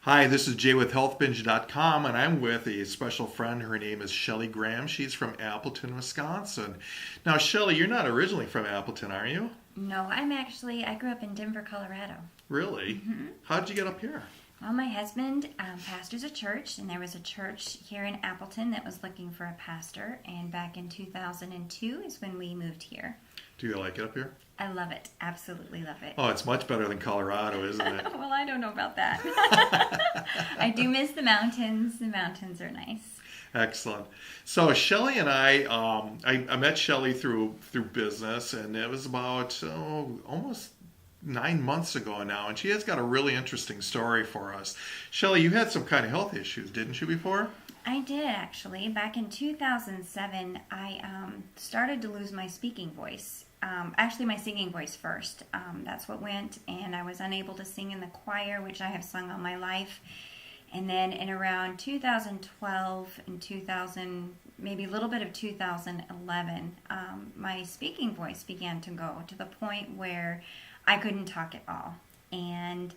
Hi, this is Jay with HealthBinge.com, and I'm with a special friend. Her name is Shelly Graham. She's from Appleton, Wisconsin. Now, Shelly, you're not originally from Appleton, are you? No, I grew up in Denver, Colorado. Really? How did you get up here? Well, my husband pastors a church, and there was a church here in Appleton that was looking for a pastor, and back in 2002 is when we moved here. Do you like it up here? I love it. Absolutely love it. Oh, it's much better than Colorado, isn't it? Well, I don't know about that. I do miss the mountains. The mountains are nice. Excellent. So Shelly and I met Shelly through business, and it was about almost 9 months ago now, and she has got a really interesting story for us. Shelly, you had some kind of health issues, didn't you, before? I did, actually. Back in 2007, I started to lose my speaking voice. Actually, my singing voice first. That's what went, and I was unable to sing in the choir, which I have sung all my life. And then in around 2012 and 2000, maybe a little bit of 2011, my speaking voice began to go to the point where I couldn't talk at all. And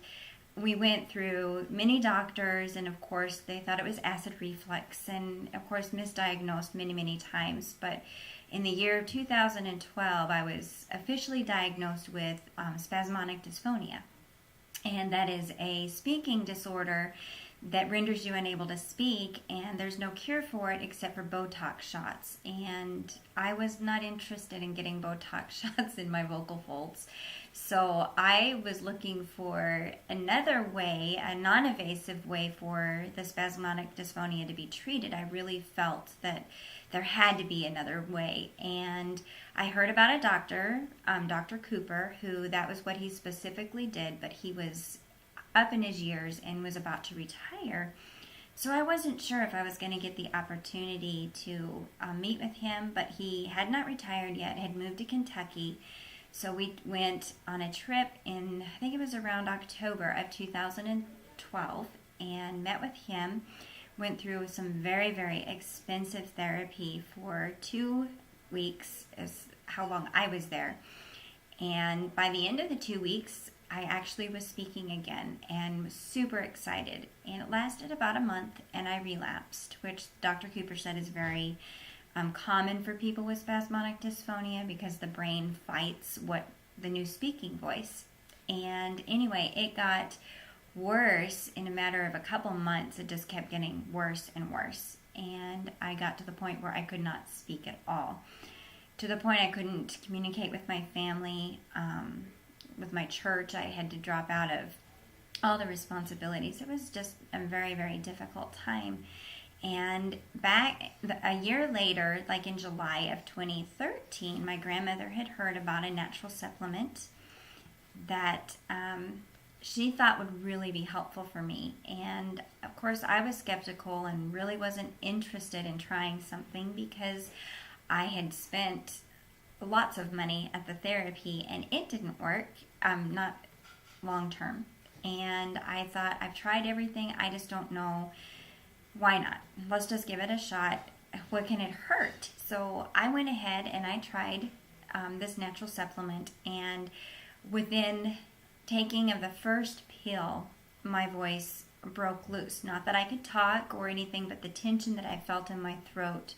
we went through many doctors, and of course they thought it was acid reflux, and of course misdiagnosed many, many times. But in the year of 2012, I was officially diagnosed with Spasmotic Dysphonia, and that is a speaking disorder that renders you unable to speak, and there's no cure for it except for Botox shots. And I was not interested in getting Botox shots in my vocal folds. So I was looking for another way, a non-invasive way for the spasmodic dysphonia to be treated. I really felt that there had to be another way. And I heard about a doctor, Dr. Cooper, who that was what he specifically did, but he was up in his years and was about to retire. So I wasn't sure if I was going to get the opportunity to meet with him, but he had not retired yet, had moved to Kentucky. So we went on a trip in, I think it was around October of 2012, and met with him. Went through some very, very expensive therapy for 2 weeks, is how long I was there. And by the end of the 2 weeks, I actually was speaking again and was super excited. And it lasted about a month, and I relapsed, which Dr. Cooper said is very common for people with spasmodic dysphonia because the brain fights the new speaking voice. And anyway, it got worse in a matter of a couple months. It just kept getting worse and worse. And I got to the point where I could not speak at all. To the point I couldn't communicate with my family, with my church. I had to drop out of all the responsibilities. It was just a very, very difficult time. And a year later, like in July of 2013, my grandmother had heard about a natural supplement that she thought would really be helpful for me. And of course, I was skeptical and really wasn't interested in trying something because I had spent lots of money at the therapy and it didn't work, not long term. And I thought, I've tried everything, I just don't know. Why not? Let's just give it a shot. What can it hurt? So I went ahead and I tried this natural supplement, and within taking of the first pill, my voice broke loose. Not that I could talk or anything, but the tension that I felt in my throat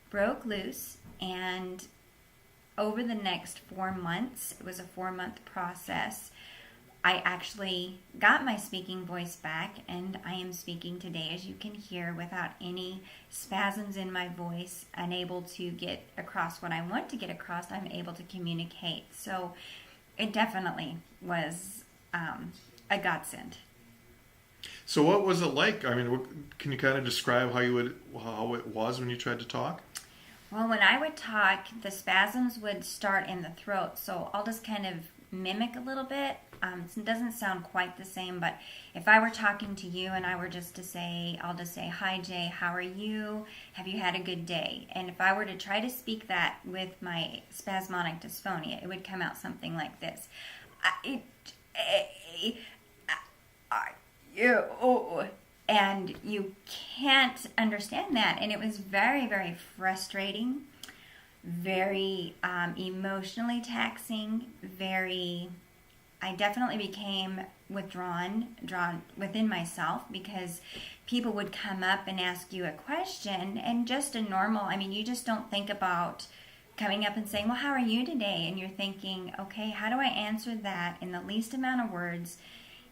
broke loose. And over the next 4 months, it was a 4-month process, I actually got my speaking voice back, and I am speaking today, as you can hear, without any spasms in my voice, unable to get across what I want to get across. I'm able to communicate. So it definitely was a godsend. So what was it like? I mean, can you kind of describe how it was when you tried to talk? Well, when I would talk, the spasms would start in the throat. So I'll just kind of mimic a little bit. It doesn't sound quite the same, but if I were talking to you and I were just to say, I'll just say, "Hi Jay, how are you? Have you had a good day?" And if I were to try to speak that with my spasmodic dysphonia, it would come out something like this. Are you? And you can't understand that. And it was very, very frustrating, very emotionally taxing, I definitely became drawn within myself, because people would come up and ask you a question, and just a normal, I mean, you just don't think about coming up and saying, well, how are you today? And you're thinking, okay, how do I answer that in the least amount of words,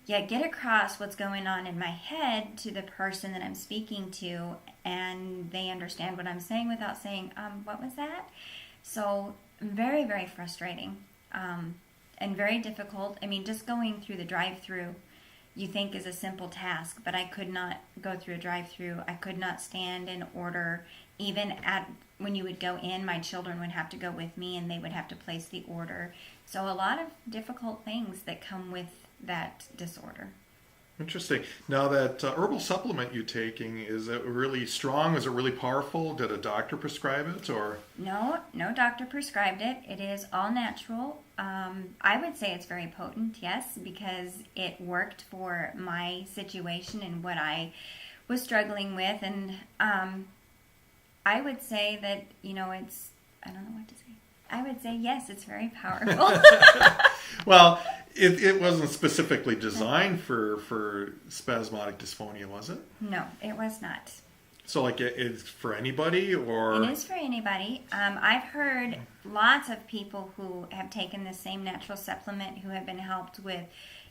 yet get across what's going on in my head to the person that I'm speaking to, and they understand what I'm saying without saying, what was that? So very, very frustrating, and very difficult. I mean, just going through the drive-through, you think is a simple task, but I could not go through a drive-through. I could not stand and order. Even when you would go in, my children would have to go with me, and they would have to place the order. So a lot of difficult things that come with that disorder. Interesting. Now that herbal supplement you're taking, is it really strong? Is it really powerful? Did a doctor prescribe it, or? No doctor prescribed it. It is all natural. I would say it's very potent, yes, because it worked for my situation and what I was struggling with. And I would say that, it's, I don't know what to say. I would say, yes, it's very powerful. Well, it wasn't specifically designed for spasmodic dysphonia, was it? No, it was not. So, like, it's for anybody, or? It is for anybody. I've heard lots of people who have taken the same natural supplement who have been helped with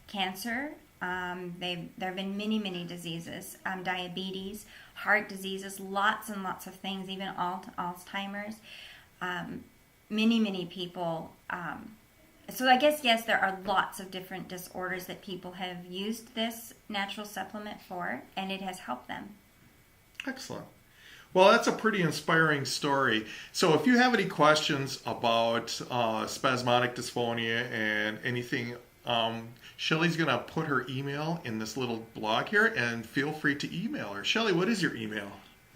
cancer. There have been many, many diseases, diabetes, heart diseases, lots and lots of things, even Alzheimer's. Many, many people. So I guess, yes, there are lots of different disorders that people have used this natural supplement for, and it has helped them. Excellent. Well, that's a pretty inspiring story. So if you have any questions about spasmodic dysphonia and anything, Shelly's going to put her email in this little blog here, and feel free to email her. Shelly, what is your email?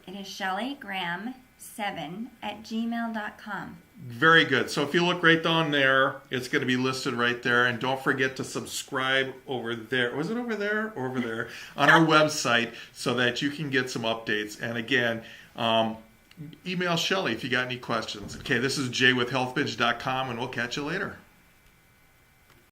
It is shellygraham7@gmail.com. Very good. So if you look right down there, it's going to be listed right there. And don't forget to subscribe over there. Was it over there or over there? On our website, so that you can get some updates. And again, email Shelly if you got any questions. Okay, this is Jay with healthbinge.com, and we'll catch you later.